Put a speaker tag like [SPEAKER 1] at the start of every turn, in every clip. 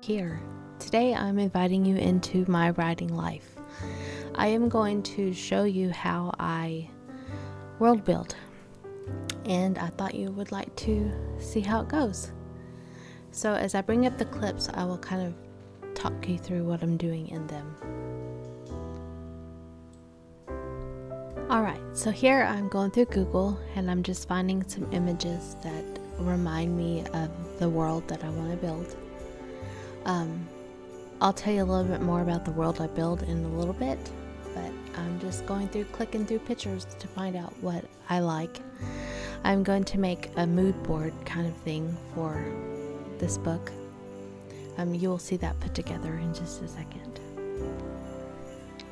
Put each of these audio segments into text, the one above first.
[SPEAKER 1] Here. Today I'm inviting you into my writing life. I am going to show you how I world build, and I thought you would like to see how it goes. So as I bring up the clips, I will kind of talk you through what I'm doing in them. Alright, so here I'm going through Google and I'm just finding some images that remind me of the world that I want to build. I'll tell you a little bit more about the world I build in a little bit, but I'm just going through clicking through pictures to find out what I like. I'm going to make a mood board kind of thing for this book. You will see that put together in just a second.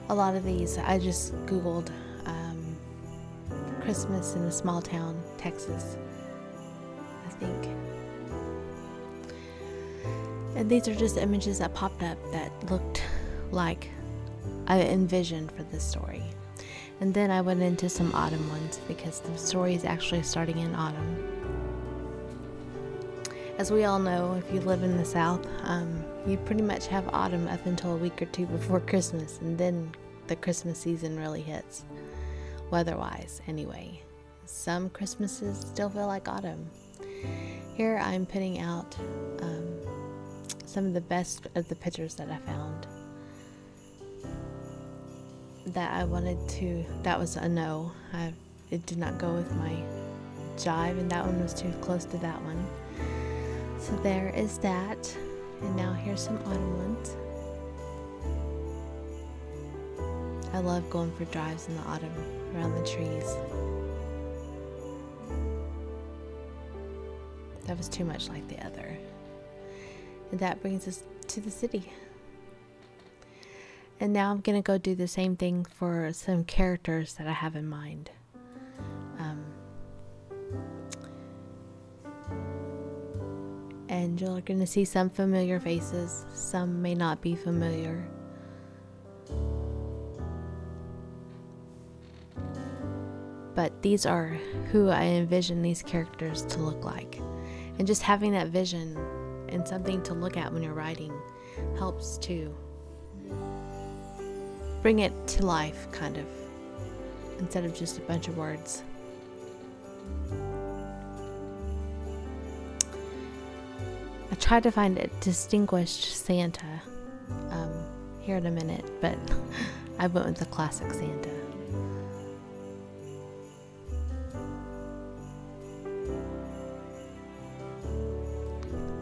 [SPEAKER 1] A lot of these I just googled Christmas in a small town, Texas, I think. And these are just images that popped up that looked like I envisioned for this story. And then I went into some autumn ones because the story is actually starting in autumn. As we all know, if you live in the South, you pretty much have autumn up until a week or two before Christmas, and then the Christmas season really hits, weather-wise anyway. Some Christmases still feel like autumn. Here I'm putting out some of the best of the pictures that I found that I wanted to. That was a no. It did not go with my jive, and that one was too close to that one. So there is that, and now here's some autumn ones. I love going for drives in the autumn around the trees. That was too much like the other. And that brings us to the city. And now I'm gonna go do the same thing for some characters that I have in mind. And you're gonna see some familiar faces, some may not be familiar. But these are who I envision these characters to look like. And just having that vision and something to look at when you're writing helps to bring it to life, kind of, instead of just a bunch of words. I tried to find a distinguished Santa here in a minute, but I went with the classic Santa.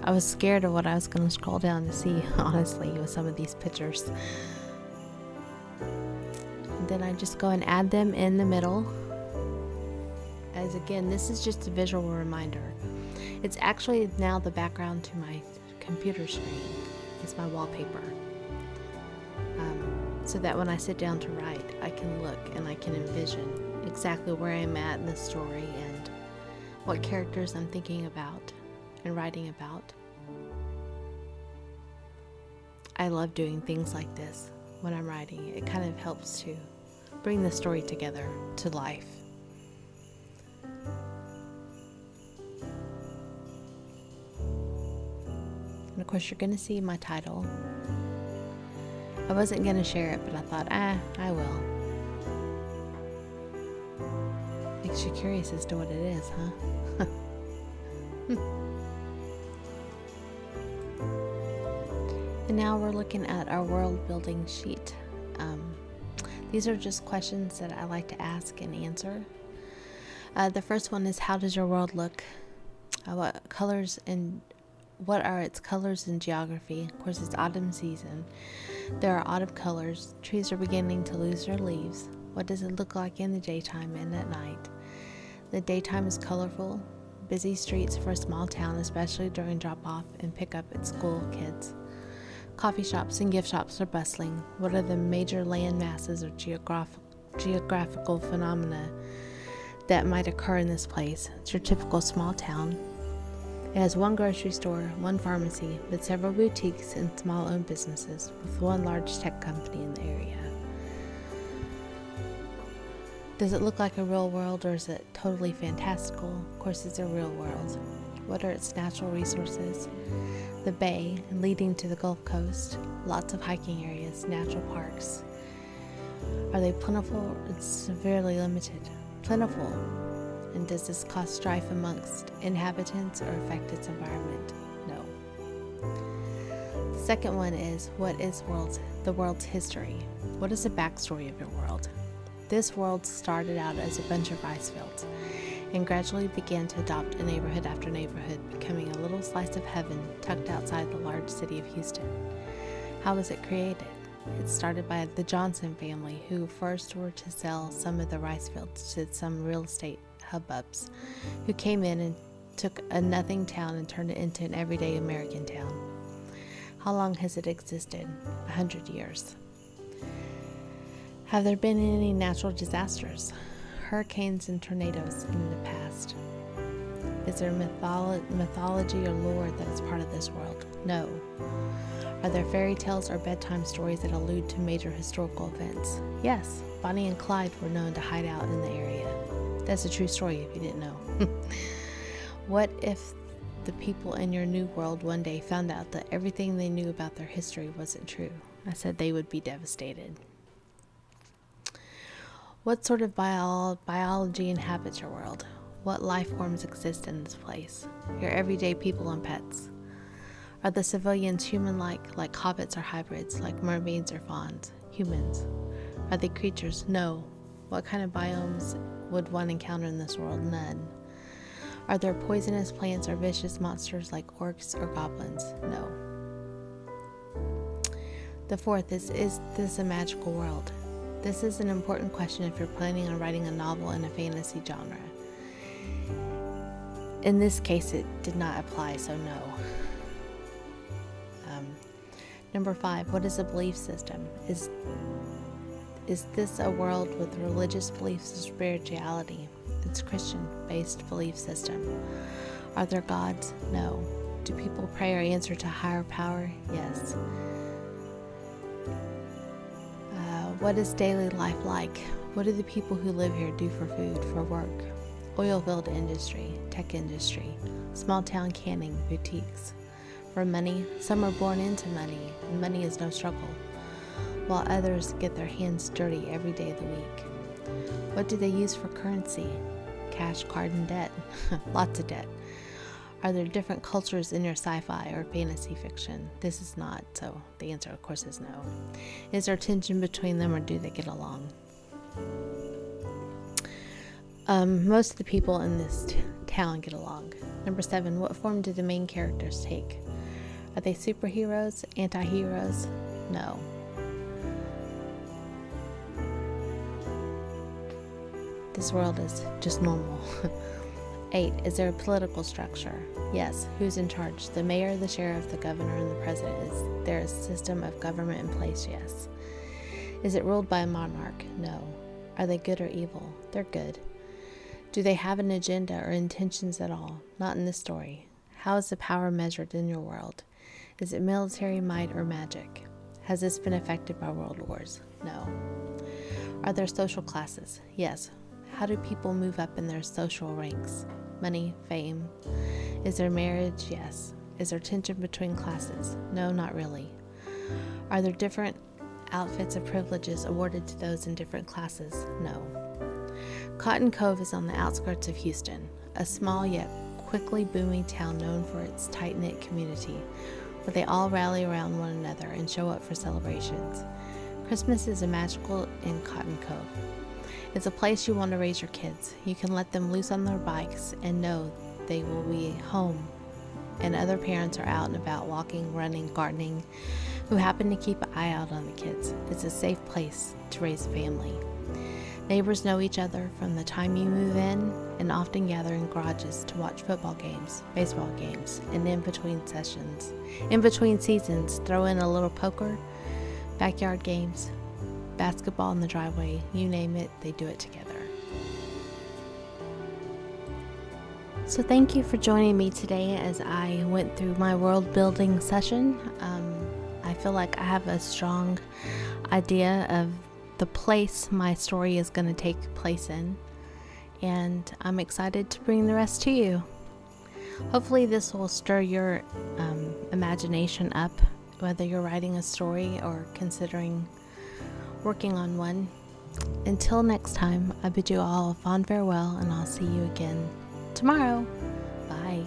[SPEAKER 1] I was scared of what I was going to scroll down to see, honestly, with some of these pictures. And then I just go and add them in the middle. As again, this is just a visual reminder. It's actually now the background to my computer screen. It's my wallpaper. So that when I sit down to write, I can look and I can envision exactly where I'm at in the story and what characters I'm thinking about and writing about. I love doing things like this when I'm writing. It kind of helps to bring the story together to life. And of course you're going to see my title. I wasn't going to share it, but I thought, I will. Makes you curious as to what it is, huh? And now we're looking at our world building sheet. These are just questions that I like to ask and answer. The first one is, how does your world look? What are its colors and geography? Of course, it's autumn season. There are autumn colors. Trees are beginning to lose their leaves. What does it look like in the daytime and at night? The daytime is colorful. Busy streets for a small town, especially during drop-off and pick-up at school kids. Coffee shops and gift shops are bustling. What are the major land masses or geographical phenomena that might occur in this place? It's your typical small town. It has one grocery store, one pharmacy, but several boutiques and small-owned businesses, with one large tech company in the area. Does it look like a real world, or is it totally fantastical? Of course, it's a real world. What are its natural resources? The bay leading to the Gulf Coast, lots of hiking areas, natural parks. Are they plentiful or severely limited? Plentiful. And does this cause strife amongst inhabitants or affect its environment? No. The second one is, what is the world's history? What is the backstory of your world? This world started out as a bunch of rice fields and gradually began to adopt a neighborhood after neighborhood, becoming a little slice of heaven tucked outside the large city of Houston. How was it created? It started by the Johnson family, who first were to sell some of the rice fields to some real estate hubbubs, who came in and took a nothing town and turned it into an everyday American town. How long has it existed? 100 years. Have there been any natural disasters? Hurricanes and tornadoes in the past? Is there mythology or lore that is part of this world? No. Are there fairy tales or bedtime stories that allude to major historical events? Yes. Bonnie and Clyde were known to hide out in the area. That's a true story if you didn't know. What if the people in your new world one day found out that everything they knew about their history wasn't true? I said they would be devastated. What sort of biology inhabits your world? What life forms exist in this place? Your everyday people and pets. Are the civilians human-like hobbits or hybrids, like mermaids or fauns? Humans. Are they creatures? No. What kind of biomes would one encounter in this world? None. Are there poisonous plants or vicious monsters like orcs or goblins? No. The fourth is this a magical world? This is an important question if you're planning on writing a novel in a fantasy genre. In this case, it did not apply, so no. Number 5, what is a belief system? Is this a world with religious beliefs and spirituality? It's a Christian-based belief system. Are there gods? No. Do people pray or answer to higher power? Yes. What is daily life like? What do the people who live here do for food, for work? Oil field industry, tech industry, small town canning, boutiques. For money, some are born into money, and money is no struggle, while others get their hands dirty every day of the week. What do they use for currency? Cash, card, and debt. Lots of debt. Are there different cultures in your sci-fi or fantasy fiction? This is not, so the answer, of course, is no. Is there tension between them, or do they get along? Most of the people in this town get along. Number 7, what form do the main characters take? Are they superheroes, anti-heroes? No. This world is just normal. 8, is there a political structure? Yes. Who's in charge? The mayor, the sheriff, the governor, and the president. Is there a system of government in place? Yes. Is it ruled by a monarch? No. Are they good or evil? They're good. Do they have an agenda or intentions at all? Not in this story. How is the power measured in your world? Is it military might or magic? Has this been affected by world wars? No. Are there social classes? Yes. How do people move up in their social ranks? Money, fame. Is there marriage? Yes. Is there tension between classes? No, not really. Are there different outfits of privileges awarded to those in different classes? No. Cotton Cove is on the outskirts of Houston, a small yet quickly booming town known for its tight-knit community, where they all rally around one another and show up for celebrations. Christmas is magical in Cotton Cove. It's a place you want to raise your kids. You can let them loose on their bikes and know they will be home, and other parents are out and about walking, running, gardening, who happen to keep an eye out on the kids. It's a safe place to raise a family. Neighbors know each other from the time you move in, and often gather in garages to watch football games, baseball games, and in between seasons, throw in a little poker, backyard games, basketball in the driveway, you name it, they do it together. So thank you for joining me today as I went through my world building session. I feel like I have a strong idea of the place my story is going to take place in, and I'm excited to bring the rest to you. Hopefully this will stir your imagination up, whether you're writing a story or considering working on one. Until next time, I bid you all a fond farewell, and I'll see you again tomorrow. Bye.